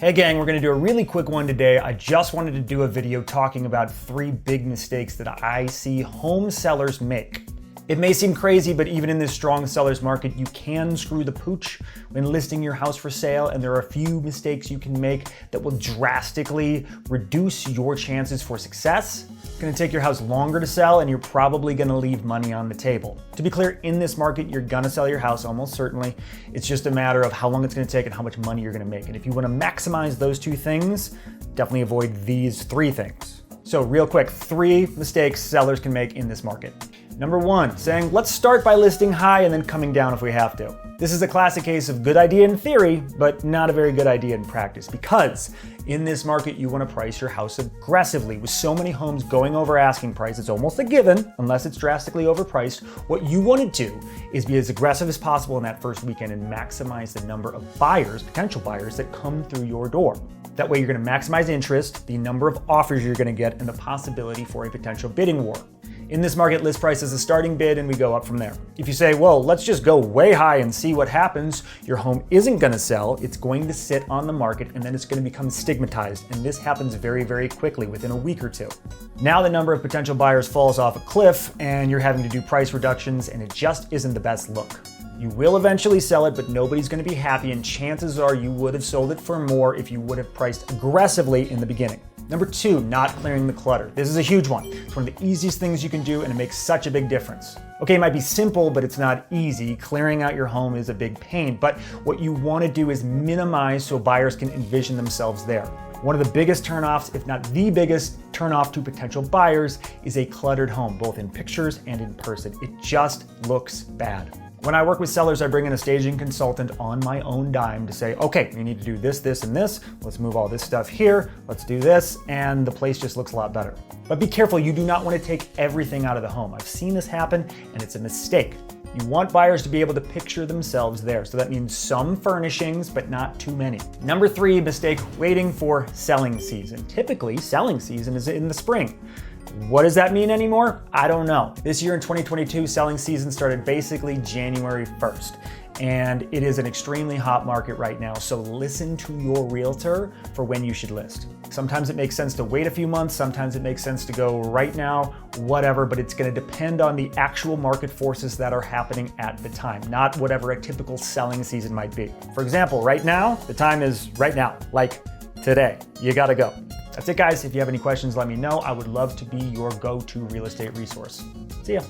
Hey gang, we're gonna do a really quick one today. I just wanted to do a video talking about 3 big mistakes that I see home sellers make. It may seem crazy, but even in this strong seller's market, you can screw the pooch when listing your house for sale, and there are a few mistakes you can make that will drastically reduce your chances for success. It's gonna take your house longer to sell, and you're probably gonna leave money on the table. To be clear, in this market, you're gonna sell your house almost certainly. It's just a matter of how long it's gonna take and how much money you're gonna make. And if you wanna maximize those 2 things, definitely avoid these 3 things. So real quick, 3 mistakes sellers can make in this market. Number 1, saying, let's start by listing high and then coming down if we have to. This is a classic case of good idea in theory, but not a very good idea in practice, because in this market, you want to price your house aggressively. With so many homes going over asking price, it's almost a given, unless it's drastically overpriced. What you want to do is be as aggressive as possible in that first weekend and maximize the number of buyers, potential buyers, that come through your door. That way you're going to maximize interest, the number of offers you're going to get, and the possibility for a potential bidding war. In this market, list price is a starting bid and we go up from there. If you say, well, let's just go way high and see what happens, your home isn't gonna sell, it's going to sit on the market, and then it's gonna become stigmatized. And this happens very, very quickly, within a week or 2. Now the number of potential buyers falls off a cliff and you're having to do price reductions, and it just isn't the best look. You will eventually sell it, but nobody's gonna be happy, and chances are you would have sold it for more if you would have priced aggressively in the beginning. Number 2, not clearing the clutter. This is a huge one. It's one of the easiest things you can do, and it makes such a big difference. Okay, it might be simple, but it's not easy. Clearing out your home is a big pain, but what you want to do is minimize so buyers can envision themselves there. One of the biggest turnoffs, if not the biggest turnoff to potential buyers, is a cluttered home, both in pictures and in person. It just looks bad. When I work with sellers, I bring in a staging consultant on my own dime to say, okay, you need to do this, this, and this. Let's move all this stuff here. Let's do this. And the place just looks a lot better. But be careful, you do not want to take everything out of the home. I've seen this happen, and it's a mistake. You want buyers to be able to picture themselves there. So that means some furnishings, but not too many. Number 3 mistake, waiting for selling season. Typically, selling season is in the spring. What does that mean anymore? I don't know. This year in 2022, selling season started basically January 1st. And it is an extremely hot market right now, so listen to your realtor for when you should list. Sometimes it makes sense to wait a few months, sometimes it makes sense to go right now, whatever, but it's gonna depend on the actual market forces that are happening at the time, not whatever a typical selling season might be. For example, right now, the time is right now, like today. You gotta go. That's it, guys. If you have any questions, let me know. I would love to be your go-to real estate resource. See ya.